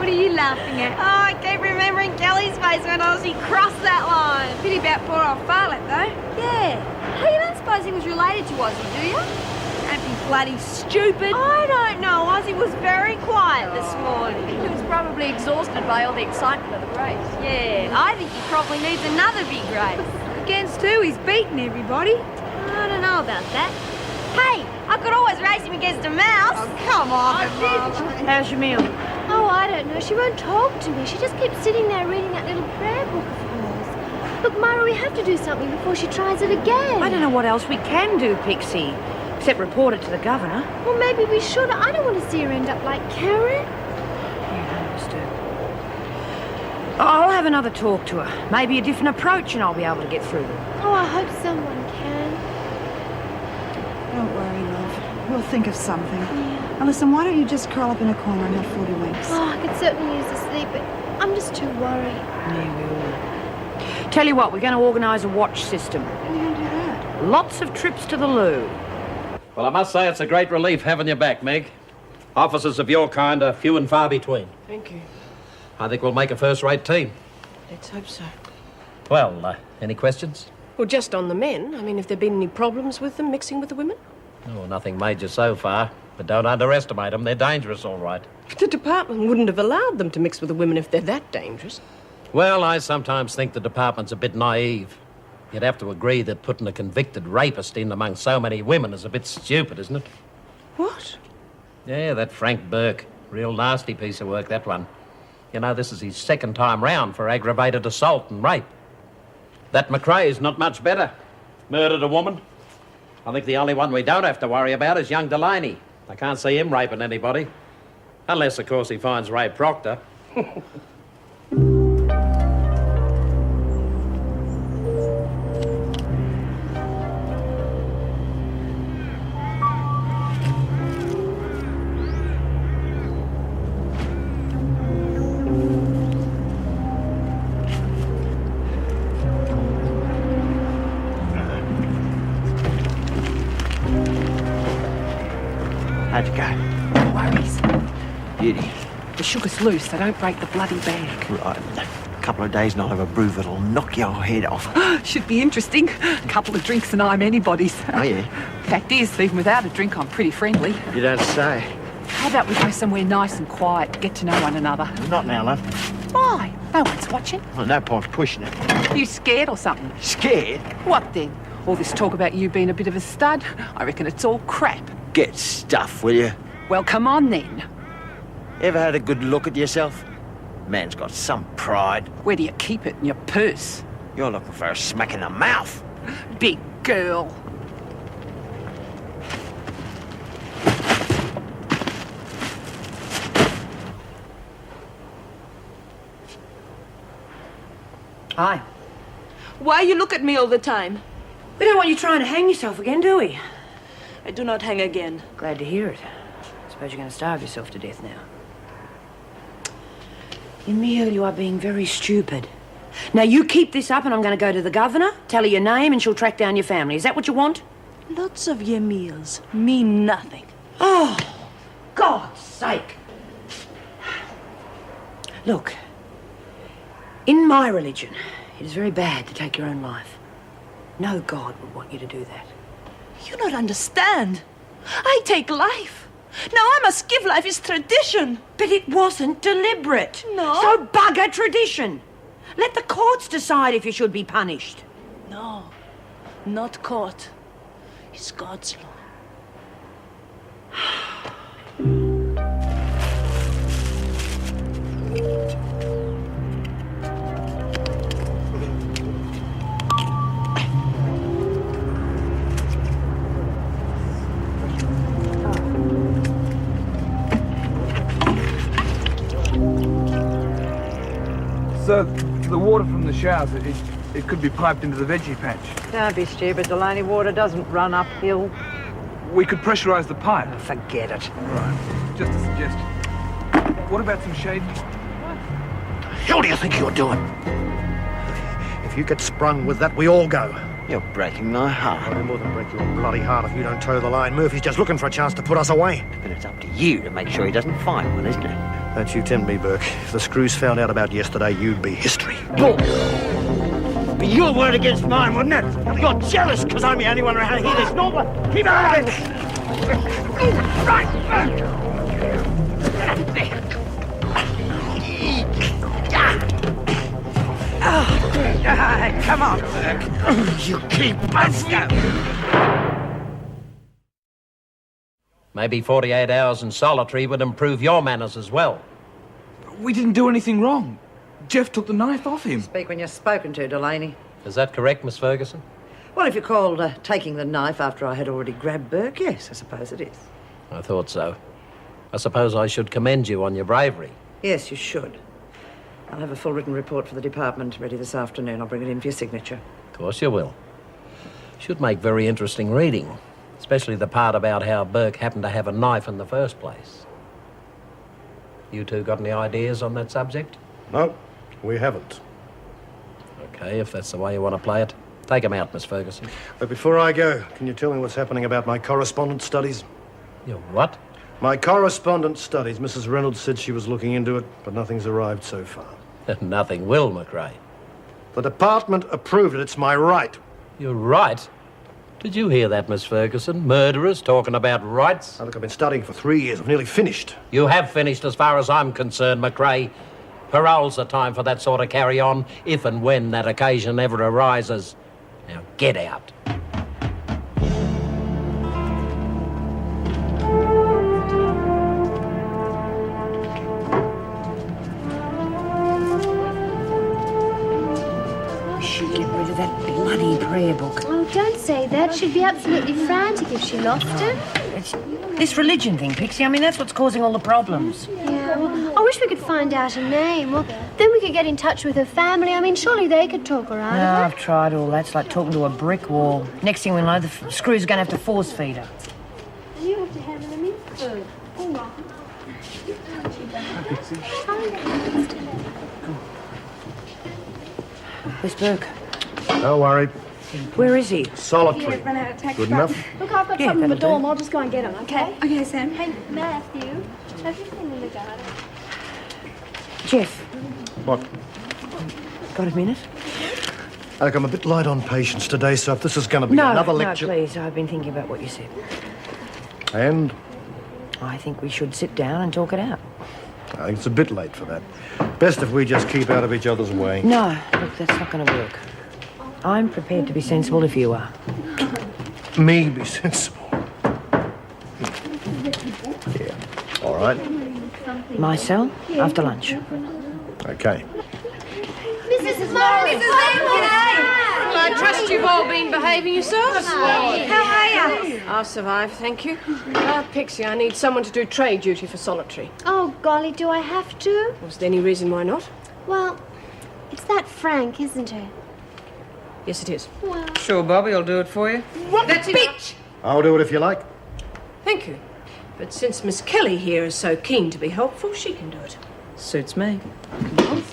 are you laughing at? Oh, I keep remembering Kelly's face when Ozzie crossed that line. Pity about poor old Farlett, though. Yeah. Hey, you don't suppose he was related to Ozzie, do you? Don't be bloody stupid. I don't know. Ozzie was very quiet this morning. He was probably exhausted by all the excitement of the race. Yeah, I think he probably needs another big race. Against who? He's beaten everybody. I don't know about that. Hey, I could always race him against a mouse. Oh, come on, Mum. How's your meal? Oh, I don't know. She won't talk to me. She just keeps sitting there reading that little prayer book of hers. Look, Myra, we have to do something before she tries it again. I don't know what else we can do, Pixie, except report it to the governor. Well, maybe we should. I don't want to see her end up like Karen. Yeah, understood. I'll have another talk to her. Maybe a different approach and I'll be able to get through them. Oh, I hope someone can. Don't worry, love. We'll think of something. Yeah. Now listen, why don't you just curl up in a corner and have 40 winks? Oh, I could certainly use the sleep, but I'm just too worried. Yeah, we will. Tell you what, we're going to organise a watch system. How are you going to do that? Lots of trips to the loo. Well, I must say it's a great relief having you back, Meg. Officers of your kind are few and far between. Thank you. I think we'll make a first-rate team. Let's hope so. Well, any questions? Well, just on the men. I mean, have there been any problems with them mixing with the women? Oh, nothing major so far. But don't underestimate them. They're dangerous, all right. The department wouldn't have allowed them to mix with the women if they're that dangerous. Well, I sometimes think the department's a bit naive. You'd have to agree that putting a convicted rapist in among so many women is a bit stupid, isn't it? What? Yeah, that Frank Burke. Real nasty piece of work, that one. You know, this is his second time round for aggravated assault and rape. That McRae's not much better. Murdered a woman. I think the only one we don't have to worry about is young Delaney. I can't see him raping anybody. Unless, of course, he finds Ray Proctor. How'd you go? No worries. Beauty. The sugar's loose, so don't break the bloody bag. Right. A couple of days and I'll have a brew that'll knock your head off. Should be interesting. A couple of drinks and I'm anybody's. Oh, yeah? Fact is, even without a drink, I'm pretty friendly. You don't say. How about we go somewhere nice and quiet to get to know one another? Not now, love. Why? No one's watching. Well, no point pushing it. You scared or something? Scared? What then? All this talk about you being a bit of a stud? I reckon it's all crap. Get stuff, will you? Well, come on then. Ever had a good look at yourself? Man's got some pride. Where do you keep it? In your purse? You're looking for a smack in the mouth. Big girl. Hi. Why you look at me all the time? We don't want you trying to hang yourself again, do we? I do not hang again. Glad to hear it. Suppose you're going to starve yourself to death now. Emile, you are being very stupid. Now, you keep this up and I'm going to go to the governor, tell her your name and she'll track down your family. Is that what you want? Lots of your meals mean nothing. Oh, God's sake. Look, in my religion, it is very bad to take your own life. No God would want you to do that. You don't understand. I take life. Now I must give life its tradition. But it wasn't deliberate. No. So bugger tradition. Let the courts decide if you should be punished. No, not court. It's God's law. So, the water from the showers, it could be piped into the veggie patch. Don't be stupid. Delaney water doesn't run uphill. We could pressurize the pipe. Forget it. Right. Just a suggestion. What about some shade? What the hell do you think you're doing? If you get sprung with that, we all go. You're breaking my heart. I'll do more than break your bloody heart if you don't toe the line. Murphy's just looking for a chance to put us away. But it's up to you to make sure he doesn't find one, isn't it? Don't you tempt me, Burke. If the screws found out about yesterday, you'd be history. Be your word against mine, wouldn't it? You're jealous because I'm the only one around here that's normal. Keep out of it! Come on, Burke. You keep us. Maybe 48 hours in solitary would improve your manners as well. We didn't do anything wrong. Jeff took the knife off him. Speak when you're spoken to, Delaney. Is that correct, Miss Ferguson? Well, if you called taking the knife after I had already grabbed Burke, yes, I suppose it is. I thought so. I suppose I should commend you on your bravery. Yes, you should. I'll have a full written report for the department ready this afternoon. I'll bring it in for your signature. Of course you will. Should make very interesting reading, especially the part about how Burke happened to have a knife in the first place. You two got any ideas on that subject? No, we haven't. Okay, if that's the way you want to play it. Take him out, Miss Ferguson. But before I go, can you tell me what's happening about my correspondence studies? Your what? My correspondence studies. Mrs. Reynolds said she was looking into it, but nothing's arrived so far. Nothing will, McRae. The department approved it. It's my right. You're right. Did you hear that, Miss Ferguson? Murderers talking about rights? Now, look, I've been studying for 3 years. I've nearly finished. You have finished as far as I'm concerned, McRae. Parole's the time for that sort of carry-on, if and when that occasion ever arises. Now, get out. We should get rid of that bloody prayer book. Oh, don't say that. She'd be absolutely frantic if she lost it. It's this religion thing, Pixie. I mean, that's what's causing all the problems. Yeah, well, I wish we could find out her name. Well, then we could get in touch with her family. I mean, surely they could talk her out No, of it. I've tried all that. It's like talking to a brick wall. Next thing we know, the screws are going to have to force feed her. And you have to hand them in food. All right. Where's Burke? Don't worry. Where is he? Solitary. Run out of taxi. Good enough? Look, I've got Yeah, something in the that'll dorm. do. I'll just go and get him, okay? Okay, Sam. Hey, Matthew, have you been in the garden? Jeff, What? got a minute? Look, I'm a bit light on patience today, so if this is going to be another lecture... No, please. I've been thinking about what you said. And? I think we should sit down and talk it out. I think it's a bit late for that. Best if we just keep out of each other's way. No, look, that's not going to work. I'm prepared to be sensible if you are. Me be sensible. Yeah, all right. My cell, after lunch. Okay. Mrs. Morris! I trust you've all been behaving yourselves. How are you? I'll survive, thank you. Pixie, I need someone to do trade duty for solitary. Oh, golly, do I have to? Was there any reason why not? Well, it's that Frank, isn't it? Yes, it is. Well, Sure, Bobby, I'll do it for you. That's it. I'll do it if you like. Thank you. But since Miss Kelly here is so keen to be helpful, she can do it. Suits me. Come on.